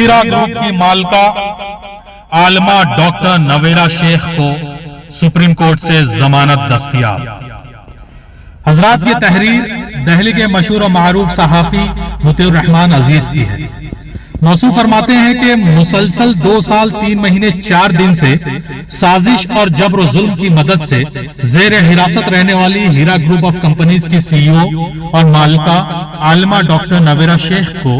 हीरा group की मालका आलमा doctor Navera Sheikh को सुप्रीम कोर्ट से जमानत दस्तयाब। हजरात, ये तहरीर दिल्ली के मशहूर और मारूफ सहाफी मुतीउर रहमान अजीज की है। मौसू फरमाते हैं कि मुसलसल 2 साल 3 महीने 4 दिन से साजिश और जबर जुल्म की मदद से जेर हिरासत रहने वाली हीरा ग्रुप ऑफ कंपनीज की सीईओ और मालिका आलमा डॉक्टर नवेरा शेख को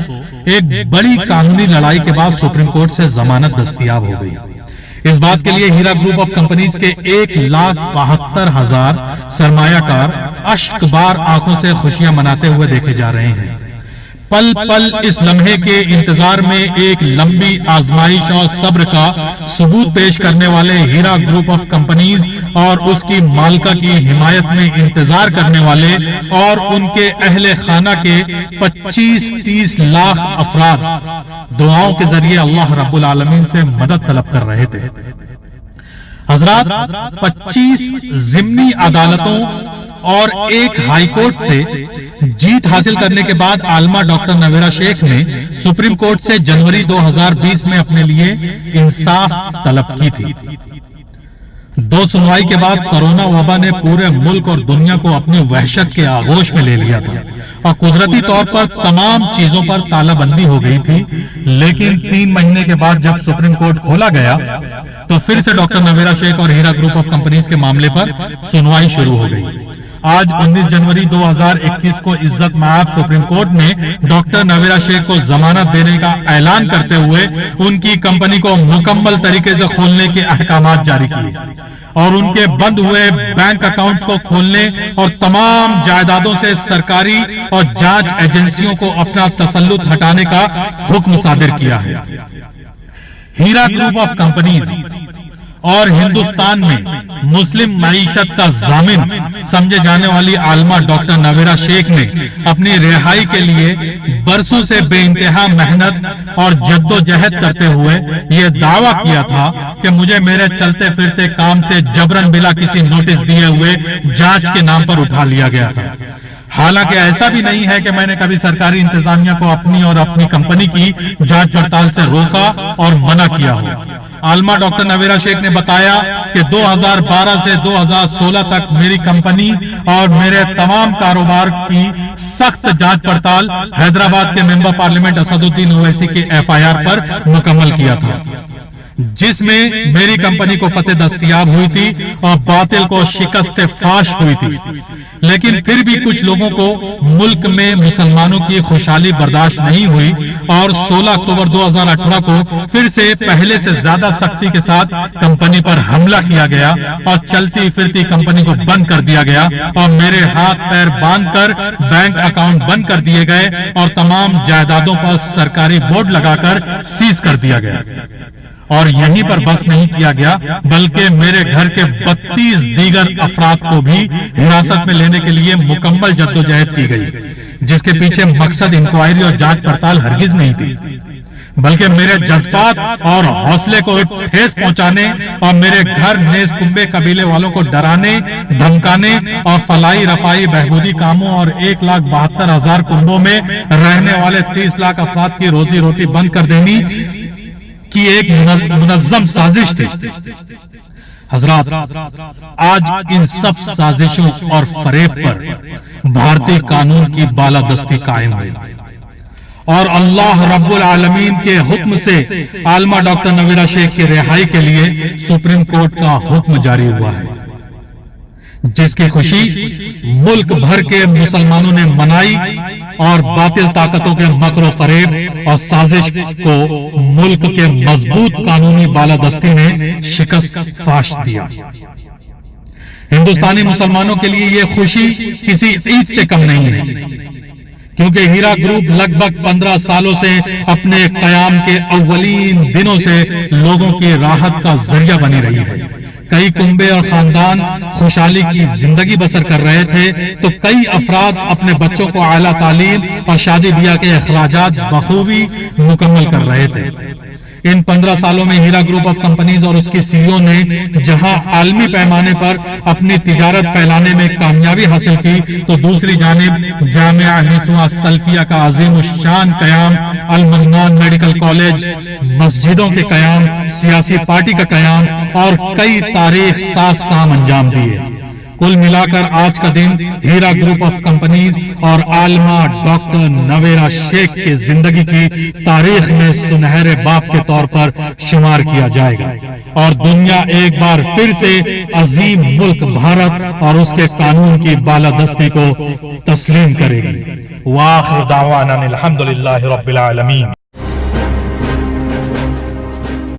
एक बड़ी कानूनी लड़ाई के बाद सुप्रीम कोर्ट से जमानत दस्तयाब हो गई। इस बात के लिए हीरा ग्रुप ऑफ कंपनीज के 1,72,000 सरमायाकार अश्कबार आंखों से खुशियां मनाते हुए देखे जा रहे हैं। पल पल इस लम्हे के इंतजार में एक लंबी आजमाइश और सब्र का सबूत पेश करने वाले हीरा ग्रुप ऑफ कंपनीज और उसकी मालिका की हिमायत में इंतजार करने वाले और उनके अहले खाना के 25-30 लाख अफराद दुआओं के जरिए अल्लाह रब्बुल आलमीन से मदद तलब कर रहे थे। हजरात, 25 जिमनी अदालतों और एक हाईकोर्ट से जीत हासिल करने के बाद आलमा डॉक्टर नवेरा शेख ने सुप्रीम कोर्ट से जनवरी 2020 में अपने लिए इंसाफ तलब की थी। 2 सुनवाई के बाद कोरोना वबा ने पूरे मुल्क और दुनिया को अपनी वहशत के आगोश में ले लिया था और कुदरती तौर पर तमाम चीजों पर तालाबंदी हो गई थी। लेकिन 3 महीने के बाद जब सुप्रीम कोर्ट खोला गया तो फिर से डॉक्टर नवेरा शेख और हीरा ग्रुप ऑफ कंपनीज के मामले पर सुनवाई शुरू हो गई। आज 19 जनवरी 2021 को इज्जत माब सुप्रीम कोर्ट ने डॉक्टर नवेरा शेख को जमानत देने का ऐलान करते हुए उनकी कंपनी को मुकम्मल तरीके से खोलने के अहकामात जारी किए और उनके बंद हुए बैंक अकाउंट्स को खोलने और तमाम जायदादों से सरकारी और जांच एजेंसियों को अपना तसल्लुत हटाने का हुक्म सादिर किया है। हीरा ग्रुप ऑफ कंपनीज और हिंदुस्तान में मुस्लिम मईशत का जामिन समझे जाने वाली आलमा डॉक्टर नवेरा शेख ने अपनी रिहाई के लिए बरसों से बेइंतहा मेहनत और जद्दोजहद करते हुए यह दावा किया था कि मुझे मेरे चलते फिरते काम से जबरन बिला किसी नोटिस दिए हुए जांच के नाम पर उठा लिया गया था। हालांकि ऐसा भी नहीं है कि मैंने कभी सरकारी इंतजामिया को अपनी और अपनी कंपनी की जांच पड़ताल से रोका और मना किया हो। आलमा डॉक्टर नवेरा शेख ने बताया कि 2012 से 2016 तक मेरी कंपनी और मेरे तमाम कारोबार की सख्त जांच पड़ताल हैदराबाद के मेंबर पार्लियामेंट असदुद्दीन ओवैसी के FIR पर मुकम्मल किया था, जिसमें मेरी कंपनी को फतेह दस्तयाब हुई थी और बातिल को शिकस्त फाश हुई थी। लेकिन फिर भी कुछ लोगों को मुल्क में मुसलमानों की खुशहाली बर्दाश्त नहीं हुई और 16 अक्टूबर 2018 को फिर से पहले से ज्यादा सख्ती के साथ कंपनी पर हमला किया गया और चलती फिरती कंपनी को बंद कर दिया गया और मेरे हाथ पैर बांधकर बैंक अकाउंट बंद कर दिए गए और तमाम जायदादों पर सरकारी बोर्ड लगाकर सीज कर दिया गया। और यहीं पर बस नहीं किया गया बल्कि मेरे घर के 32 दीगर अफराद को भी हिरासत में लेने के लिए मुकम्मल जद्दोजहद की गई, जिसके पीछे मकसद इंक्वायरी और जांच पड़ताल हरगिज नहीं थी, बल्कि मेरे जज्बात और हौसले को ठेस पहुंचाने और मेरे घर नेस कुंबे कबीले वालों को डराने, धमकाने और फलाई रफाई बहबूदी कामों और 1,72,000 कुंबों में रहने वाले 30 लाख अफराद की रोजी रोटी बंद कर देनी की एक मुनज़्ज़म साजिश थी। हजरात, आज इन सब साजिशों और फरेब पर भारतीय कानून की बालादस्ती कायम है और अल्लाह रब्बुल आलमीन के हुक्म से आलमा डॉक्टर नवेरा शेख की रिहाई के लिए सुप्रीम कोर्ट का हुक्म जारी हुआ है, जिसकी खुशी मुल्क भर के मुसलमानों ने मनाई और बातिल ताकतों के मकर फरेब और साजिश को मुल्क के मजबूत कानूनी बालादस्ती ने शिकस्त फाश दिया। हिंदुस्तानी मुसलमानों के लिए यह खुशी किसी ईद से कम नहीं है, क्योंकि हीरा ग्रुप लगभग 15 सालों से अपने कयाम के अव्वलीन दिनों से लोगों की राहत का जरिया बनी रही है। कई कुंबे और खानदान खुशहाली की जिंदगी बसर कर रहे थे तो कई अफराद अपने बच्चों को आला तालीम और शादी ब्याह के अखराजात बखूबी मुकम्मल कर रहे थे। ان 15 سالوں میں ہیرا گروپ آف کمپنیز اور اس کے سی ای او نے جہاں عالمی پیمانے پر اپنی تجارت پھیلانے میں کامیابی حاصل کی، تو دوسری جانب جامعہ نسواں سلفیہ کا عظیم الشان قیام، المنان میڈیکل کالج، مسجدوں کے قیام، سیاسی پارٹی کا قیام اور کئی تاریخ ساز کام انجام دیے۔ کل ملا کر آج کا دن ہیرا گروپ آف کمپنیز اور عالمہ ڈاکٹر نویرا شیخ کی زندگی کی تاریخ میں سنہرے باب کے طور پر شمار کیا جائے گا، اور دنیا ایک بار پھر سے عظیم ملک بھارت اور اس کے قانون کی بالادستی کو تسلیم کرے گی۔ وآخر دعوانا الحمدللہ رب العالمین۔